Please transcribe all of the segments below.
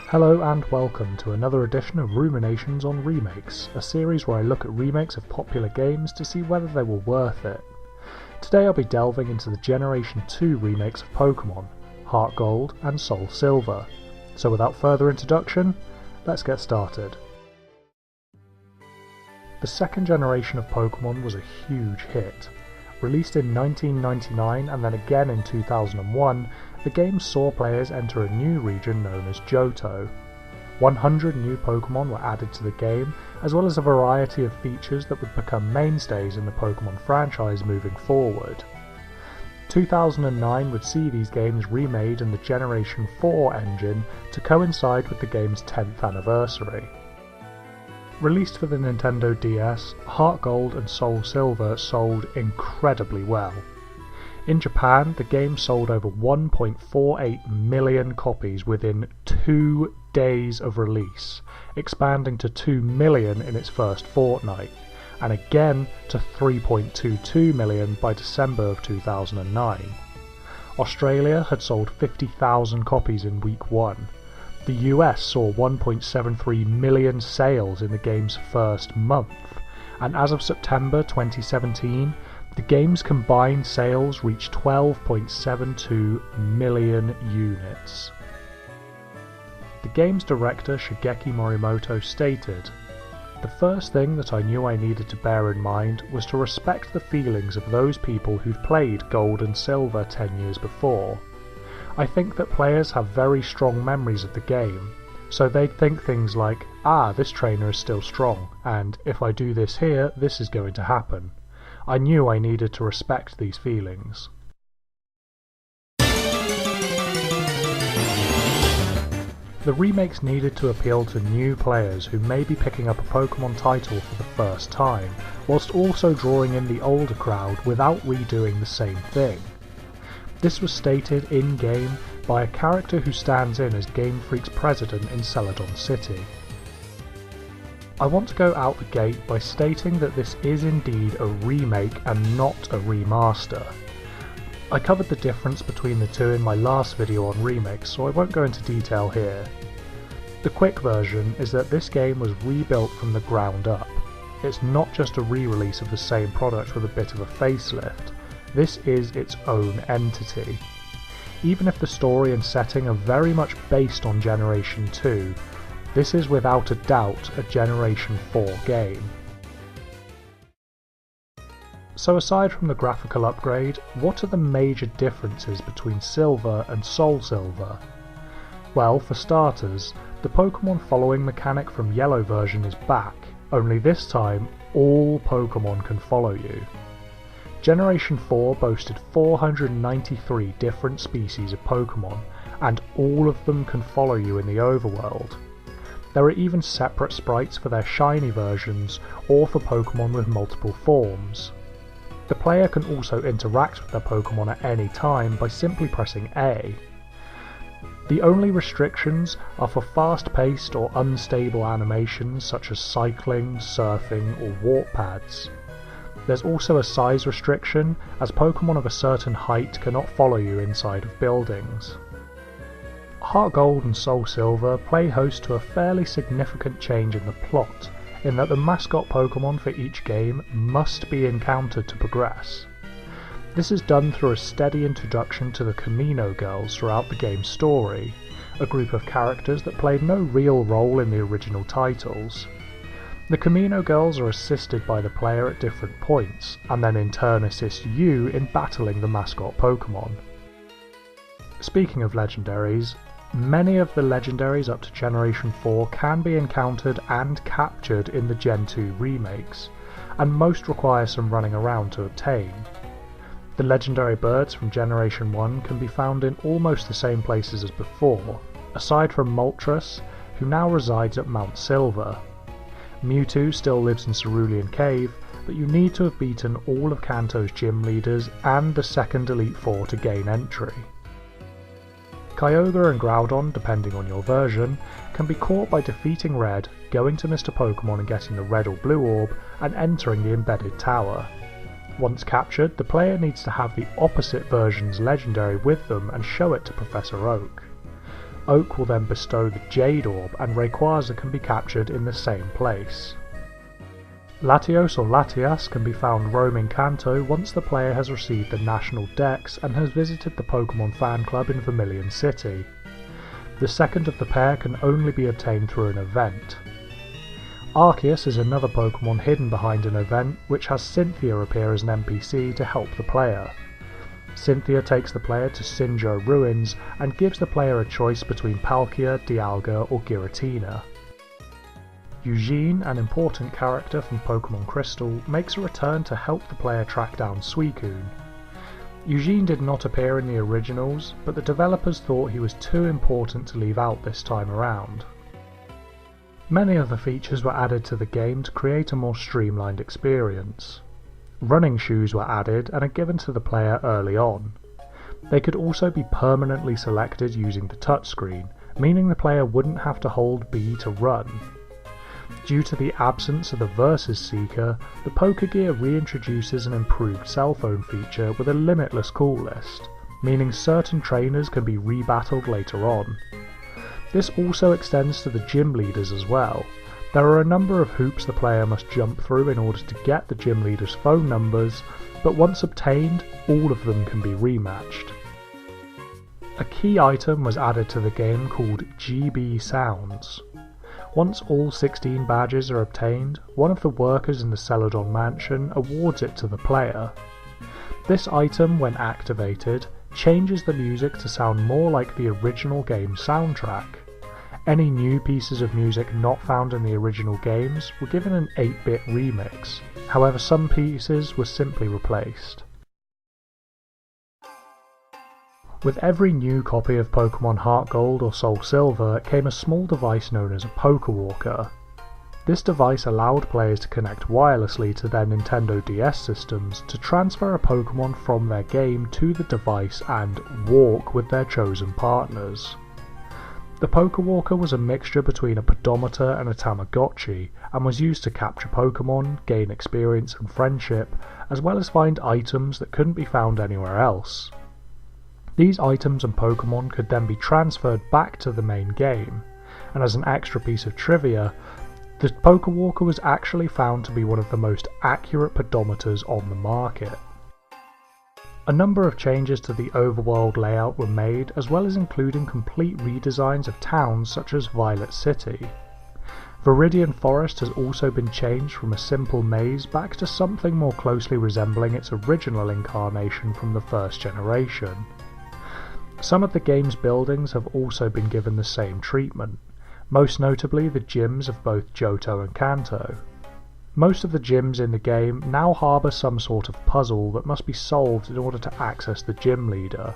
Hello and welcome to another edition of Ruminations on Remakes, a series where I look at remakes of popular games to see whether they were worth it. Today I'll be delving into the Generation 2 remakes of Pokemon, Heart Gold and Soul Silver. So without further introduction, let's get started. The second generation of Pokemon was a huge hit. Released in 1999 and then again in 2001, the game saw players enter a new region known as Johto. 100 new Pokemon were added to the game, as well as a variety of features that would become mainstays in the Pokemon franchise moving forward. 2009 would see these games remade in the Generation 4 engine to coincide with the game's 10th anniversary. Released for the Nintendo DS, Heart Gold and Soul Silver sold incredibly well. In Japan, the game sold over 1.48 million copies within 2 days of release, expanding to 2 million in its first fortnight, and again to 3.22 million by December of 2009. Australia had sold 50,000 copies in week 1. The US saw 1.73 million sales in the game's first month, and as of September 2017, the game's combined sales reached 12.72 million units. The game's director Shigeki Morimoto stated, "The first thing that I knew I needed to bear in mind was to respect the feelings of those people who'd played Gold and Silver 10 years before. I think that players have very strong memories of the game, so they'd think things like, this trainer is still strong, and if I do this here, this is going to happen. I knew I needed to respect these feelings." The remakes needed to appeal to new players who may be picking up a Pokemon title for the first time, whilst also drawing in the older crowd without redoing the same thing. This was stated in-game by a character who stands in as Game Freak's president in Celadon City. I want to go out the gate by stating that this is indeed a remake and not a remaster. I covered the difference between the two in my last video on remakes, so I won't go into detail here. The quick version is that this game was rebuilt from the ground up. It's not just a re-release of the same product with a bit of a facelift. This is its own entity. Even if the story and setting are very much based on Generation 2, this is without a doubt a Generation 4 game. So aside from the graphical upgrade, what are the major differences between Silver and Soul Silver? Well, for starters, the Pokemon following mechanic from Yellow version is back, only this time all Pokemon can follow you. Generation 4 boasted 493 different species of Pokemon, and all of them can follow you in the overworld. There are even separate sprites for their shiny versions, or for Pokemon with multiple forms. The player can also interact with their Pokemon at any time by simply pressing A. The only restrictions are for fast-paced or unstable animations such as cycling, surfing, or warp pads. There's also a size restriction, as Pokemon of a certain height cannot follow you inside of buildings. Heart Gold and Soul Silver play host to a fairly significant change in the plot, in that the mascot Pokemon for each game must be encountered to progress. This is done through a steady introduction to the Camino Girls throughout the game's story, a group of characters that played no real role in the original titles. The Camino Girls are assisted by the player at different points, and then in turn assist you in battling the mascot Pokemon. Speaking of legendaries, many of the legendaries up to Generation 4 can be encountered and captured in the Gen 2 remakes, and most require some running around to obtain. The legendary birds from Generation 1 can be found in almost the same places as before, aside from Moltres, who now resides at Mount Silver. Mewtwo still lives in Cerulean Cave, but you need to have beaten all of Kanto's gym leaders and the second Elite Four to gain entry. Kyogre and Groudon, depending on your version, can be caught by defeating Red, going to Mr. Pokemon and getting the red or blue orb, and entering the embedded tower. Once captured, the player needs to have the opposite version's legendary with them and show it to Professor Oak. Oak will then bestow the Jade Orb, and Rayquaza can be captured in the same place. Latios or Latias can be found roaming Kanto once the player has received the National Dex and has visited the Pokemon Fan Club in Vermilion City. The second of the pair can only be obtained through an event. Arceus is another Pokemon hidden behind an event, which has Cynthia appear as an NPC to help the player. Cynthia takes the player to Sinjoh Ruins and gives the player a choice between Palkia, Dialga or Giratina. Eugene, an important character from Pokemon Crystal, makes a return to help the player track down Suicune. Eugene did not appear in the originals, but the developers thought he was too important to leave out this time around. Many other features were added to the game to create a more streamlined experience. Running shoes were added and are given to the player early on. They could also be permanently selected using the touchscreen, meaning the player wouldn't have to hold B to run. Due to the absence of the Versus Seeker, the Pokegear reintroduces an improved cell phone feature with a limitless call list, meaning certain trainers can be rebattled later on. This also extends to the gym leaders as well. There are a number of hoops the player must jump through in order to get the gym leaders' phone numbers, but once obtained, all of them can be rematched. A key item was added to the game called GB Sounds. Once all 16 badges are obtained, one of the workers in the Celadon mansion awards it to the player. This item, when activated, changes the music to sound more like the original game's soundtrack. Any new pieces of music not found in the original games were given an 8-bit remix, however some pieces were simply replaced. With every new copy of Pokemon Heart Gold or Soul Silver came a small device known as a Pokewalker. This device allowed players to connect wirelessly to their Nintendo DS systems to transfer a Pokemon from their game to the device and walk with their chosen partners. The Pokewalker was a mixture between a pedometer and a Tamagotchi, and was used to capture Pokemon, gain experience and friendship, as well as find items that couldn't be found anywhere else. These items and Pokemon could then be transferred back to the main game, and as an extra piece of trivia, the Pokewalker was actually found to be one of the most accurate pedometers on the market. A number of changes to the overworld layout were made, as well as including complete redesigns of towns such as Violet City. Viridian Forest has also been changed from a simple maze back to something more closely resembling its original incarnation from the first generation. Some of the game's buildings have also been given the same treatment, most notably the gyms of both Johto and Kanto. Most of the gyms in the game now harbour some sort of puzzle that must be solved in order to access the gym leader.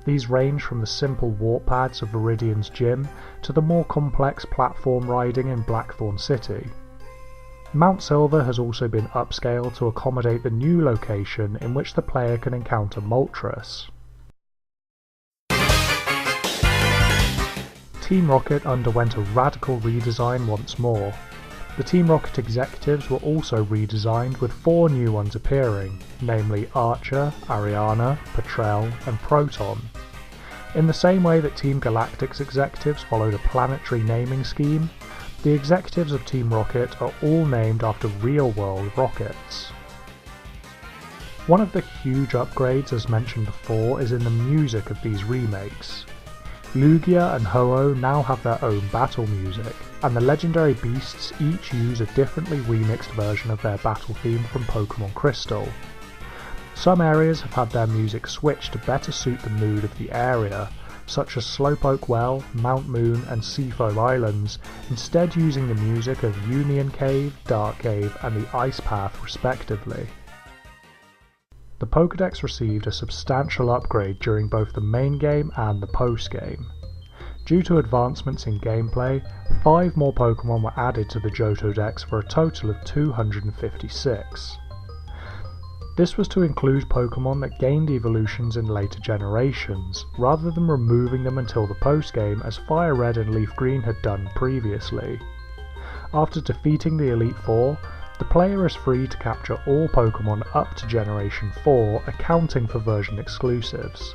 These range from the simple warp pads of Viridian's gym to the more complex platform riding in Blackthorn City. Mount Silver has also been upscaled to accommodate the new location in which the player can encounter Moltres. Team Rocket underwent a radical redesign once more. The Team Rocket executives were also redesigned, with 4 new ones appearing, namely Archer, Ariana, Petrel and Proton. In the same way that Team Galactic's executives followed a planetary naming scheme, the executives of Team Rocket are all named after real-world rockets. One of the huge upgrades, as mentioned before, is in the music of these remakes. Lugia and Ho-Oh now have their own battle music, and the legendary beasts each use a differently remixed version of their battle theme from Pokemon Crystal. Some areas have had their music switched to better suit the mood of the area, such as Slowpoke Well, Mount Moon and Seafoam Islands, instead using the music of Union Cave, Dark Cave and the Ice Path respectively. The Pokédex received a substantial upgrade during both the main game and the post-game. Due to advancements in gameplay, 5 more Pokemon were added to the Johto Dex for a total of 256. This was to include Pokemon that gained evolutions in later generations, rather than removing them until the post-game as Fire Red and Leaf Green had done previously. After defeating the Elite Four, the player is free to capture all Pokemon up to Generation 4, accounting for version exclusives.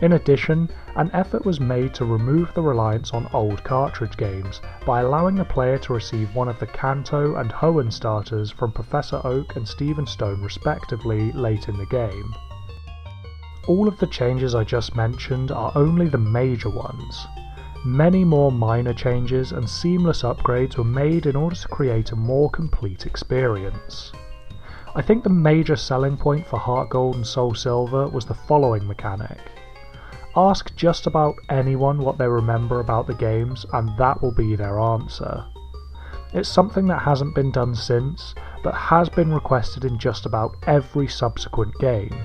In addition, an effort was made to remove the reliance on old cartridge games by allowing the player to receive one of the Kanto and Hoenn starters from Professor Oak and Stephen Stone respectively late in the game. All of the changes I just mentioned are only the major ones. Many more minor changes and seamless upgrades were made in order to create a more complete experience. I think the major selling point for Heart Gold and Soul Silver was the following mechanic. Ask just about anyone what they remember about the games and that will be their answer. It's something that hasn't been done since, but has been requested in just about every subsequent game.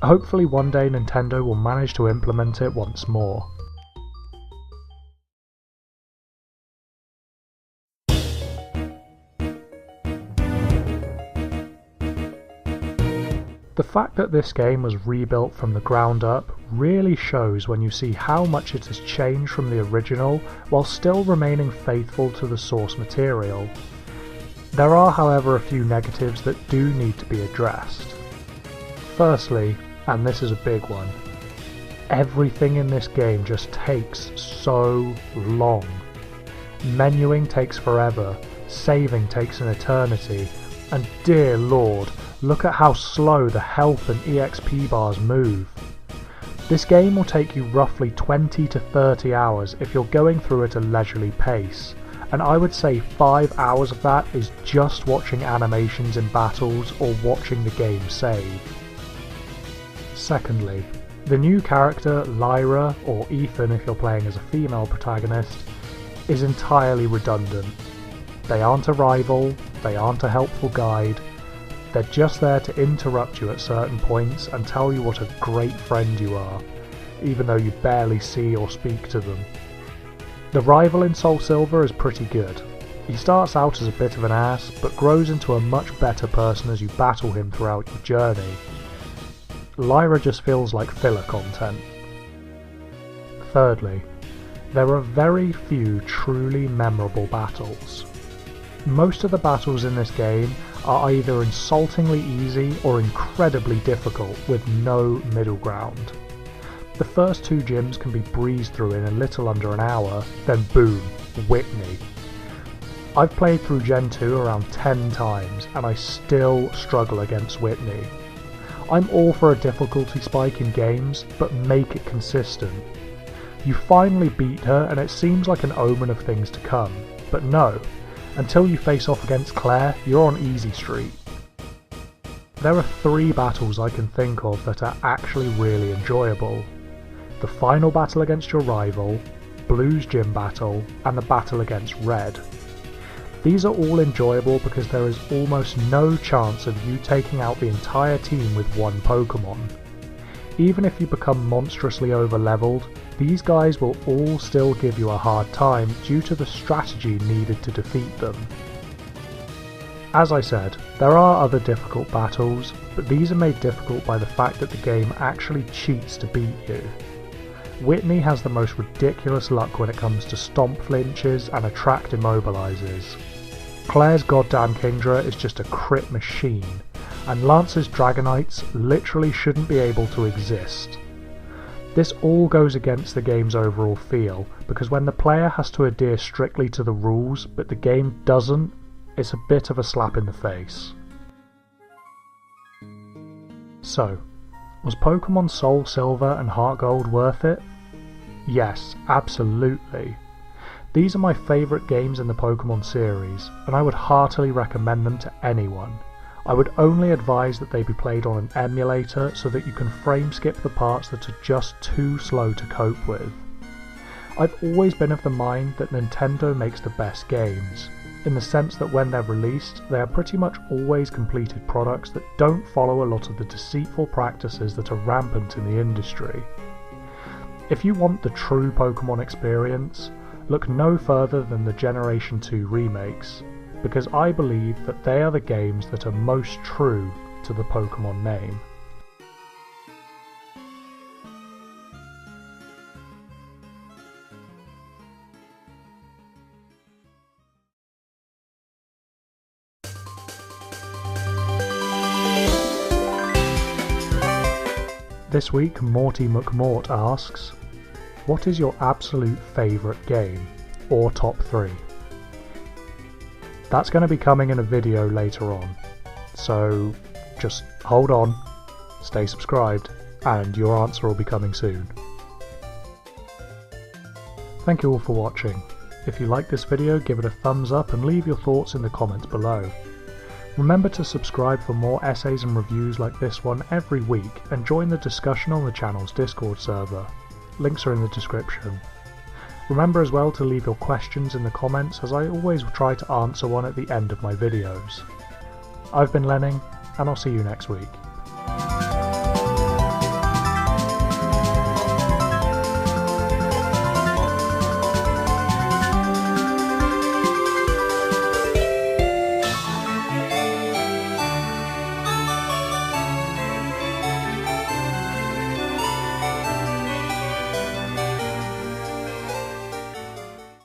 Hopefully one day Nintendo will manage to implement it once more. The fact that this game was rebuilt from the ground up really shows when you see how much it has changed from the original while still remaining faithful to the source material. There are however a few negatives that do need to be addressed. Firstly, and this is a big one, everything in this game just takes so long. Menuing takes forever, saving takes an eternity, and dear lord, look at how slow the health and EXP bars move. This game will take you roughly 20 to 30 hours if you're going through at a leisurely pace, and I would say 5 hours of that is just watching animations in battles or watching the game save. Secondly, the new character Lyra, or Ethan if you're playing as a female protagonist, is entirely redundant. They aren't a rival, they aren't a helpful guide, they're just there to interrupt you at certain points and tell you what a great friend you are, even though you barely see or speak to them. The rival in Soul Silver is pretty good. He starts out as a bit of an ass, but grows into a much better person as you battle him throughout your journey. Lyra just feels like filler content. Thirdly, there are very few truly memorable battles. Most of the battles in this game are either insultingly easy or incredibly difficult with no middle ground. The first two gyms can be breezed through in a little under an hour, then boom, Whitney. I've played through Gen 2 around 10 times and I still struggle against Whitney. I'm all for a difficulty spike in games, but make it consistent. You finally beat her and it seems like an omen of things to come, but no. Until you face off against Claire, you're on easy street. There are 3 battles I can think of that are actually really enjoyable. The final battle against your rival, Blue's gym battle, and the battle against Red. These are all enjoyable because there is almost no chance of you taking out the entire team with one Pokemon. Even if you become monstrously over-leveled, these guys will all still give you a hard time due to the strategy needed to defeat them. As I said, there are other difficult battles, but these are made difficult by the fact that the game actually cheats to beat you. Whitney has the most ridiculous luck when it comes to stomp flinches and attract immobilizers. Claire's goddamn Kingdra is just a crit machine, and Lance's Dragonites literally shouldn't be able to exist. This all goes against the game's overall feel, because when the player has to adhere strictly to the rules but the game doesn't, it's a bit of a slap in the face. So, was Pokemon Soul Silver and Heart Gold worth it? Yes, absolutely. These are my favourite games in the Pokemon series, and I would heartily recommend them to anyone. I would only advise that they be played on an emulator so that you can frame skip the parts that are just too slow to cope with. I've always been of the mind that Nintendo makes the best games, in the sense that when they're released, they are pretty much always completed products that don't follow a lot of the deceitful practices that are rampant in the industry. If you want the true Pokemon experience, look no further than the Generation 2 remakes, because I believe that they are the games that are most true to the Pokemon name. This week, Morty McMort asks, what is your absolute favourite game, or top 3? That's going to be coming in a video later on, so just hold on, stay subscribed, and your answer will be coming soon. Thank you all for watching. If you like this video, give it a thumbs up and leave your thoughts in the comments below. Remember to subscribe for more essays and reviews like this one every week, and join the discussion on the channel's Discord server. Links are in the description. Remember as well to leave your questions in the comments, as I always try to answer one at the end of my videos. I've been Lenning, and I'll see you next week.